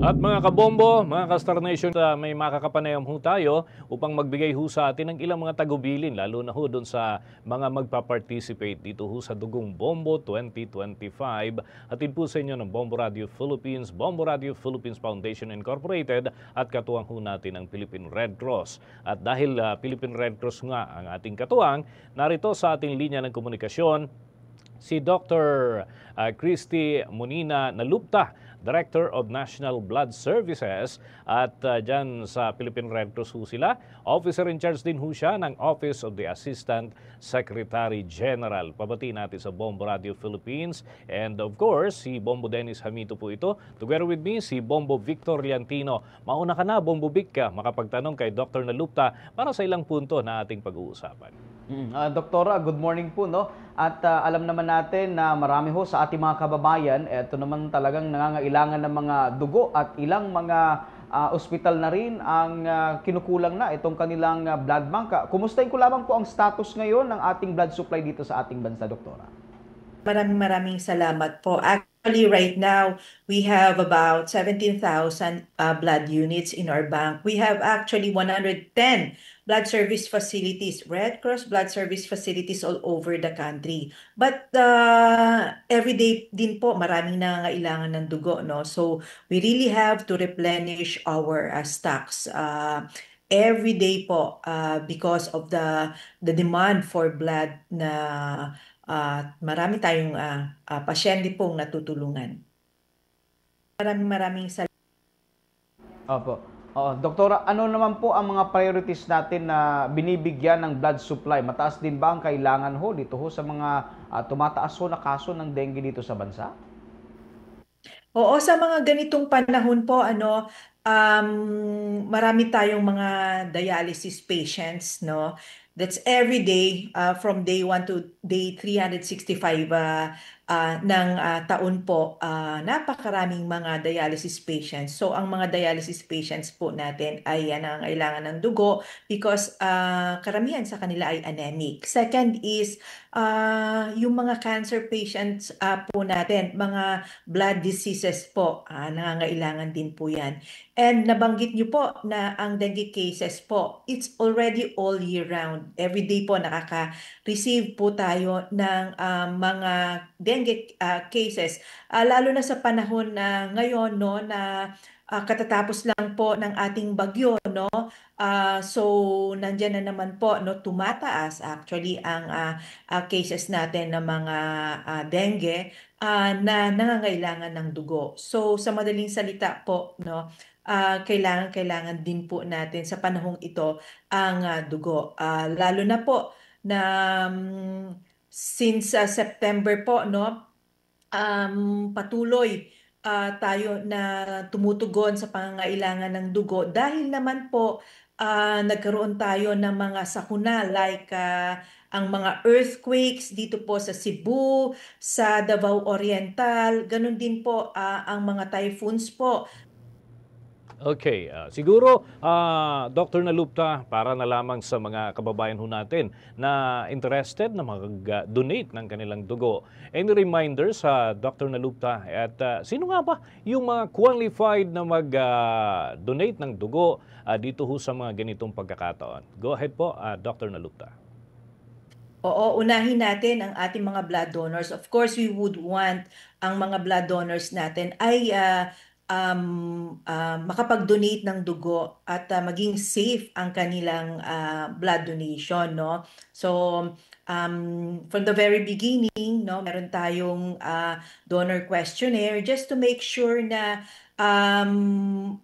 At mga kabombo, mga ka-Star Nation, may makakapanayam ho tayo upang magbigay ho sa atin ng ilang mga tagubilin, lalo na ho doon sa mga magpa-participate dito ho sa Dugong Bombo 2025. Hatid po sa inyo ng Bombo Radio Philippines Foundation Incorporated at katuwang ho natin ang Philippine Red Cross. At dahil Philippine Red Cross nga ang ating katuwang, narito sa ating linya ng komunikasyon si Dr. Christy Monina Nalupta, Director of National Blood Services, at dyan sa Philippine Red Cross ho sila. Officer in charge din ho siya ng Office of the Assistant Secretary General. Pabati natin sa Bombo Radio Philippines. And of course, si Bombo Dennis Hamito po ito. Together with me, si Bombo Victor Liantino. Mauna ka na, Bombo Vic, ka makapagtanong kay Dr. Nalupta para sa ilang punto na ating pag-uusapan. Doktora, good morning po, no? At alam naman natin na marami ho sa ating mga kababayan, ito naman talagang nangangailangan ng mga dugo at ilang mga ospital na rin ang kinukulang na itong kanilang blood bank. Kumustahin ko lamang po ang status ngayon ng ating blood supply dito sa ating bansa, Doktora? Maraming salamat po. Actually, right now, we have about 17,000 blood units in our bank. We have actually 110 blood service facilities, Red Cross blood service facilities all over the country. But every day din po, maraming nangangailangan ng dugo, no? So, we really have to replenish our stocks. Every day po, because of the demand for blood na marami tayong pasyente pong natutulungan. Maraming salamat. Opo. Doktora, ano naman po ang mga priorities natin na binibigyan ng blood supply? Mataas din ba ang kailangan ho dito ho sa mga tumataas ho na kaso ng dengue dito sa bansa? Oo, sa mga ganitong panahon po, marami tayong mga dialysis patients, no? That's every day, from day 1 to day 365 ng taon po, napakaraming mga dialysis patients. So, ang mga dialysis patients po natin ay nangangailangan ng dugo because karamihan sa kanila ay anemic. Second is, yung mga cancer patients po natin, mga blood diseases po, nangangailangan din po yan. And nabanggit niyo po na ang dengue cases po, it's already all year round. Every day po nakaka-receive po tayo ng mga dengue cases, lalo na sa panahon na ngayon, no, na katatapos lang po ng ating bagyo, no. So nandiyan na naman po, no, tumataas actually ang cases natin ng mga dengue na nangangailangan ng dugo. So sa madaling salita po, no, kailangan din po natin sa panahong ito ang dugo. Lalo na po na since September po, no, patuloy tayo na tumutugon sa pangangailangan ng dugo dahil naman po nagkaroon tayo ng mga sakuna like ang mga earthquakes dito po sa Cebu, sa Davao Oriental, ganun din po ang mga typhoons po. Okay, siguro Dr. Nalupta, para na lamang sa mga kababayan ho natin na interested na mag-donate ng kanilang dugo. Any reminders sa Dr. Nalupta at sino nga ba yung mga qualified na mag-donate ng dugo dito ho sa mga ganitong pagkakataon? Go ahead po, Dr. Nalupta. Oo, unahin natin ang ating mga blood donors. Of course, we would want ang mga blood donors natin ay makapag-donate ng dugo at maging safe ang kanilang blood donation, no? So, from the very beginning, no, meron tayong donor questionnaire just to make sure na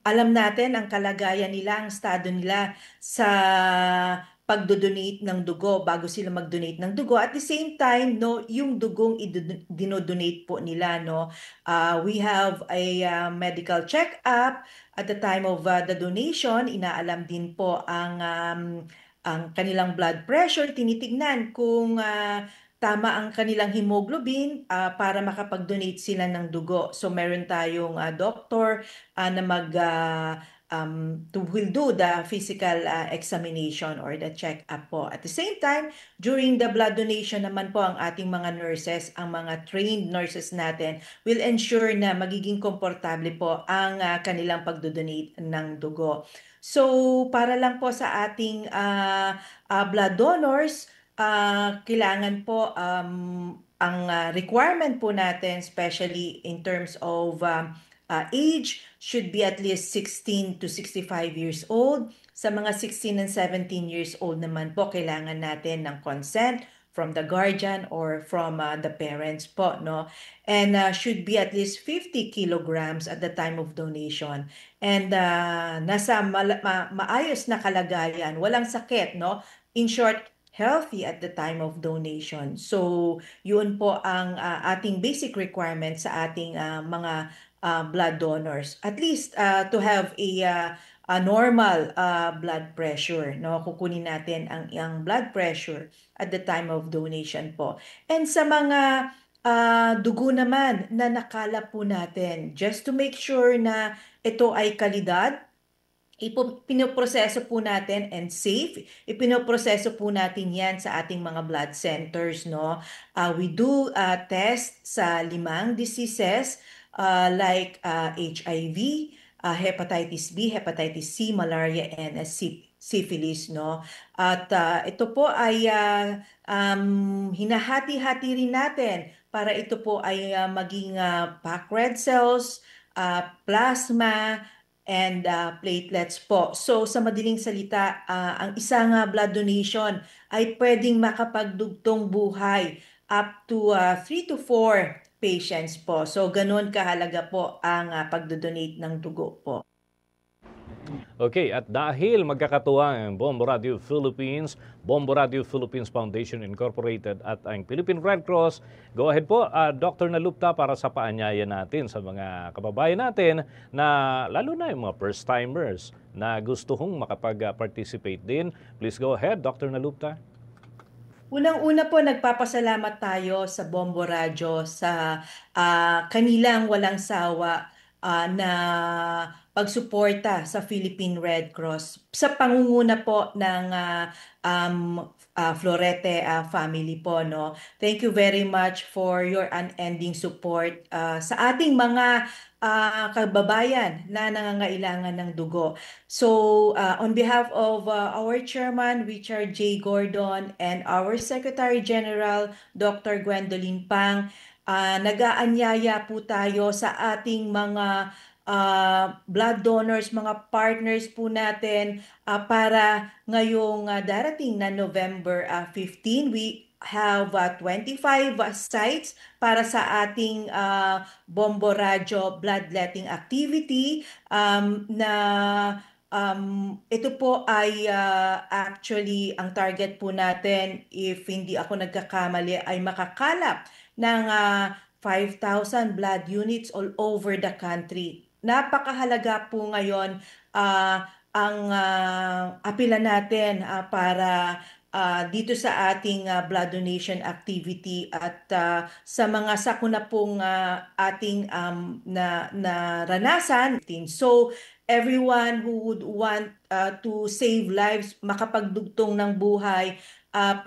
alam natin ang kalagayan nila, ang estado nila sa pagdodonate ng dugo bago sila mag-donate ng dugo. At the same time, no, yung dugong dinodonate po nila, no, we have a medical check-up at the time of the donation. Inaalam din po ang kanilang blood pressure, tinitignan kung tama ang kanilang hemoglobin para makapag-donate sila ng dugo. So meron tayong doktor na will do the physical examination or the check-up po. At the same time, during the blood donation naman po, ang ating mga nurses, ang mga trained nurses natin will ensure na magiging komportable po ang kanilang pagdodonate ng dugo. So, para lang po sa ating blood donors, kailangan po ang requirement po natin, especially in terms of age, should be at least 16 to 65 years old. Sa mga 16 and 17 years old naman po, kailangan natin ng consent from the guardian or from the parents po, no? And should be at least 50 kilograms at the time of donation. And nasa maayos na kalagayan, walang sakit, no? In short, healthy at the time of donation. So, yun po ang ating basic requirement sa ating mga blood donors. At least to have a normal blood pressure, no? Kukunin natin ang blood pressure at the time of donation po. And sa mga dugo naman na nakala po natin, just to make sure na ito ay kalidad, pinoproseso po natin and safe, ipinoproseso po natin yan sa ating mga blood centers, no? We do test sa 5 diseases like HIV, hepatitis B, hepatitis C, malaria, and syphilis, no? At ito po ay hinahati-hati rin natin para ito po ay maging packed red cells, plasma, and platelets po. So sa madaling salita, ang isang blood donation ay pwedeng makapagdugtong buhay up to 3 to 4 patients po. So ganun kahalaga po ang pagdodonate ng dugo po. Okay, at dahil magkakatuwang ang Bombo Radio Philippines, Bombo Radio Philippines Foundation Incorporated at ang Philippine Red Cross, go ahead po, Dr. Nalupta, para sa paanyaya natin sa mga kababayan natin na lalo na yung mga first-timers na gusto hong makapag-participate din. Please go ahead, Dr. Nalupta. Unang-una po, nagpapasalamat tayo sa Bombo Radio sa kanilang walang sawa na pagsuporta sa Philippine Red Cross sa pangunguna po ng Florete family po, no. Thank you very much for your unending support sa ating mga kababayan na nangangailangan ng dugo. So on behalf of our chairman Richard J. Gordon and our Secretary General Dr. Gwendolyn Pang, nag-aanyaya po tayo sa ating mga blood donors, mga partners po natin para ngayong darating na November 15, we have 25 sites para sa ating Bombo Radio bloodletting activity na ito po ay actually ang target po natin, if hindi ako nagkakamali, ay makakalap ng 5,000 blood units all over the country. Napakahalaga po ngayon ang apela natin para dito sa ating blood donation activity at sa mga sakuna pong ating naranasan. So everyone who would want to save lives, makapagdugtong ng buhay,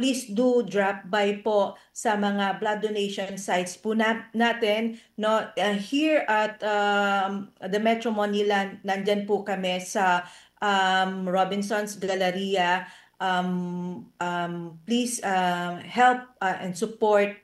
please do drop by po sa mga blood donation sites po natin, no. Here at the Metro Manila, nandyan po kami sa Robinson's Galleria. Please help and support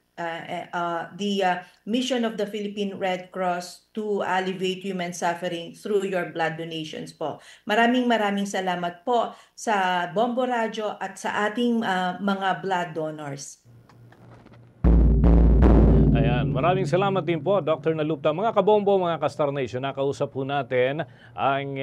the mission of the Philippine Red Cross to alleviate human suffering through your blood donations po. Maraming salamat po sa Bombo Radio at sa ating mga blood donors. Ayan, maraming salamat din po, Dr. Nalupta. Mga kabombo, mga ka-Star Nation, nakausap po natin ang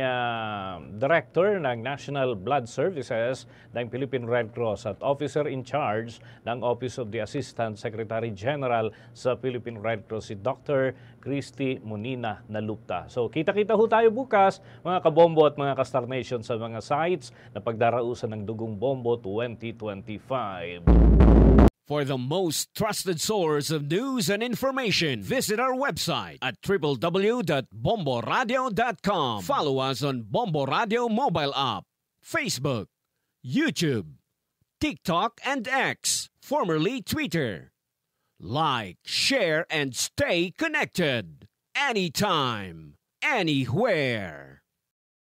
Director ng National Blood Services ng Philippine Red Cross at Officer in Charge ng Office of the Assistant Secretary General sa Philippine Red Cross, si Dr. Christy Monina Nalupta. So, kita-kita ho tayo bukas, mga kabombo at mga ka-Star Nation, sa mga sites na pagdarausan ng Dugong Bombo 2025. For the most trusted source of news and information, visit our website at www.bomboradio.com. Follow us on Bombo Radio mobile app, Facebook, YouTube, TikTok, and X, formerly Twitter. Like, share, and stay connected. Anytime, anywhere.